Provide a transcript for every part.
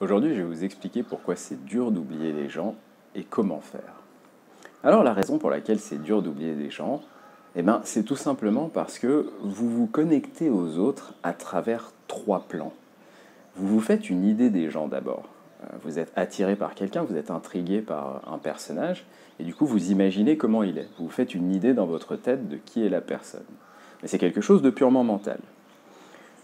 Aujourd'hui, je vais vous expliquer pourquoi c'est dur d'oublier les gens et comment faire. Alors, la raison pour laquelle c'est dur d'oublier les gens, c'est tout simplement parce que vous vous connectez aux autres à travers trois plans. Vous vous faites une idée des gens d'abord. Vous êtes attiré par quelqu'un, vous êtes intrigué par un personnage, et du coup vous imaginez comment il est. Vous vous faites une idée dans votre tête de qui est la personne. Mais c'est quelque chose de purement mental.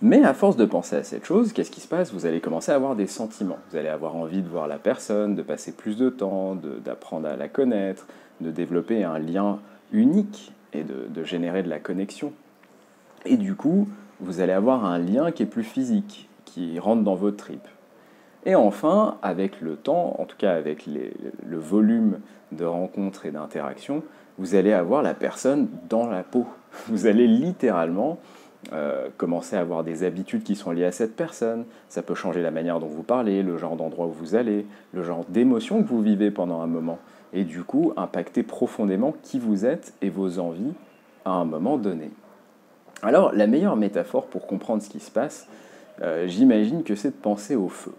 Mais à force de penser à cette chose, qu'est-ce qui se passe? Vous allez commencer à avoir des sentiments. Vous allez avoir envie de voir la personne, de passer plus de temps, d'apprendre à la connaître, de développer un lien unique et de générer de la connexion. Et du coup, vous allez avoir un lien qui est plus physique, qui rentre dans votre tripes. Et enfin, avec le temps, en tout cas avec le volume de rencontres et d'interactions, vous allez avoir la personne dans la peau. Vous allez littéralement commencer à avoir des habitudes qui sont liées à cette personne. Ça peut changer la manière dont vous parlez, le genre d'endroit où vous allez, le genre d'émotions que vous vivez pendant un moment. Et du coup, impacter profondément qui vous êtes et vos envies à un moment donné. Alors, la meilleure métaphore pour comprendre ce qui se passe, j'imagine que c'est de penser au feu.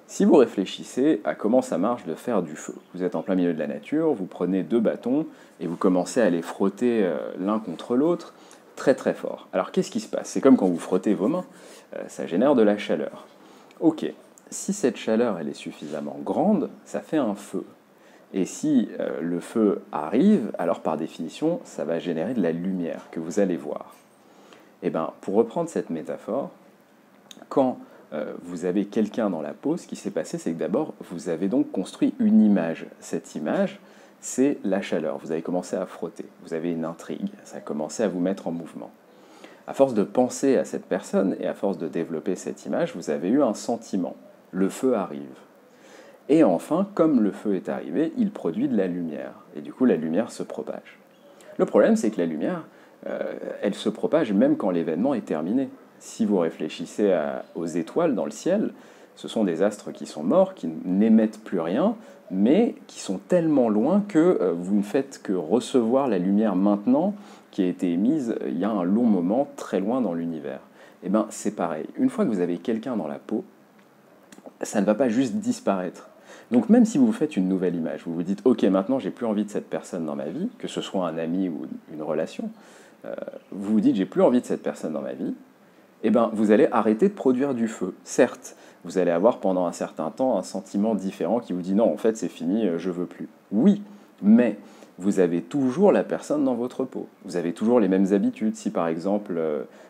Si vous réfléchissez à comment ça marche de faire du feu, vous êtes en plein milieu de la nature, vous prenez deux bâtons et vous commencez à les frotter l'un contre l'autre très très fort. Alors qu'est-ce qui se passe? C'est comme quand vous frottez vos mains, ça génère de la chaleur. Ok, si cette chaleur elle est suffisamment grande, ça fait un feu. Et si le feu arrive, alors par définition, ça va générer de la lumière que vous allez voir. Et bien, pour reprendre cette métaphore, quand vous avez quelqu'un dans la peau, ce qui s'est passé, c'est que d'abord, vous avez donc construit une image. Cette image, c'est la chaleur. Vous avez commencé à frotter, vous avez une intrigue, ça a commencé à vous mettre en mouvement. À force de penser à cette personne et à force de développer cette image, vous avez eu un sentiment. Le feu arrive. Et enfin, comme le feu est arrivé, il produit de la lumière. Et du coup, la lumière se propage. Le problème, c'est que la lumière, elle se propage même quand l'événement est terminé. Si vous réfléchissez aux étoiles dans le ciel, ce sont des astres qui sont morts, qui n'émettent plus rien, mais qui sont tellement loin que vous ne faites que recevoir la lumière maintenant qui a été émise il y a un long moment, très loin dans l'univers. Et bien c'est pareil, une fois que vous avez quelqu'un dans la peau, ça ne va pas juste disparaître. Donc même si vous faites une nouvelle image, vous vous dites « Ok, maintenant j'ai plus envie de cette personne dans ma vie, que ce soit un ami ou une relation, vous vous dites « J'ai plus envie de cette personne dans ma vie », eh ben, vous allez arrêter de produire du feu. Certes, vous allez avoir pendant un certain temps un sentiment différent qui vous dit non, en fait c'est fini, je veux plus. Oui, mais vous avez toujours la personne dans votre peau. Vous avez toujours les mêmes habitudes. Si par exemple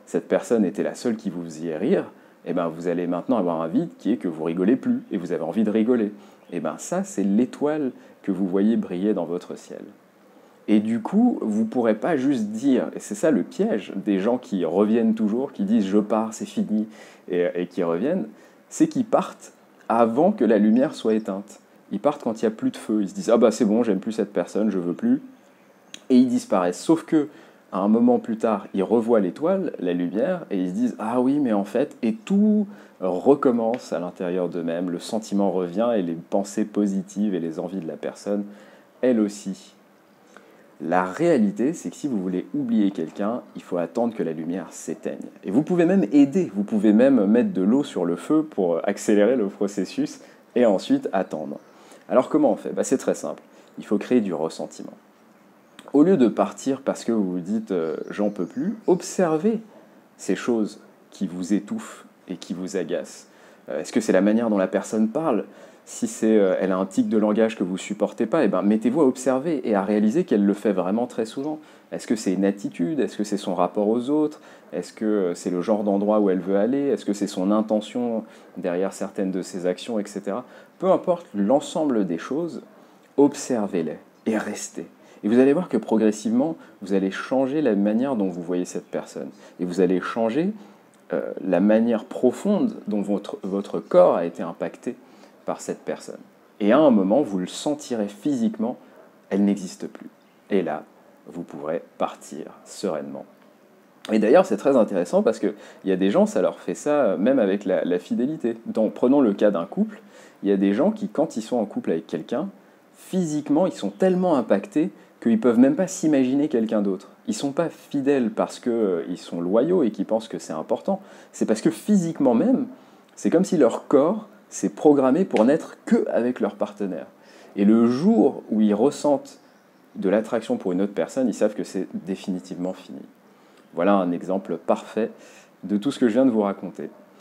cette personne était la seule qui vous faisait rire, eh ben, vous allez maintenant avoir un vide qui est que vous rigolez plus et vous avez envie de rigoler. Eh ben, ça, c'est l'étoile que vous voyez briller dans votre ciel. Et du coup, vous ne pourrez pas juste dire, et c'est ça le piège des gens qui reviennent toujours, qui disent je pars, c'est fini, et qui reviennent, c'est qu'ils partent avant que la lumière soit éteinte. Ils partent quand il n'y a plus de feu. Ils se disent ah bah c'est bon, j'aime plus cette personne, je veux plus, et ils disparaissent. Sauf que à un moment plus tard, ils revoient l'étoile, la lumière, et ils se disent ah oui, mais en fait, et tout recommence à l'intérieur d'eux-mêmes, le sentiment revient et les pensées positives et les envies de la personne, elles aussi. La réalité, c'est que si vous voulez oublier quelqu'un, il faut attendre que la lumière s'éteigne. Et vous pouvez même aider, vous pouvez même mettre de l'eau sur le feu pour accélérer le processus et ensuite attendre. Alors comment on fait? C'est très simple, il faut créer du ressentiment. Au lieu de partir parce que vous vous dites j'en peux plus, observez ces choses qui vous étouffent et qui vous agacent. Est-ce que c'est la manière dont la personne parle? Si elle a un tic de langage que vous ne supportez pas, mettez-vous à observer et à réaliser qu'elle le fait vraiment très souvent. Est-ce que c'est une attitude? Est-ce que c'est son rapport aux autres? Est-ce que c'est le genre d'endroit où elle veut aller? Est-ce que c'est son intention derrière certaines de ses actions, etc. Peu importe l'ensemble des choses, observez-les et restez. Et vous allez voir que progressivement, vous allez changer la manière dont vous voyez cette personne. Et vous allez changer la manière profonde dont votre corps a été impacté par cette personne. Et à un moment, vous le sentirez physiquement, elle n'existe plus. Et là, vous pourrez partir sereinement. Et d'ailleurs, c'est très intéressant parce qu'il y a des gens, ça leur fait ça même avec la fidélité. Prenons le cas d'un couple, il y a des gens qui, quand ils sont en couple avec quelqu'un, physiquement, ils sont tellement impactés qu'ils ne peuvent même pas s'imaginer quelqu'un d'autre. Ils ne sont pas fidèles parce qu'ils sont loyaux et qu'ils pensent que c'est important. C'est parce que physiquement même, c'est comme si leur corps c'est programmé pour n'être que avec leur partenaire. Et le jour où ils ressentent de l'attraction pour une autre personne, ils savent que c'est définitivement fini. Voilà un exemple parfait de tout ce que je viens de vous raconter.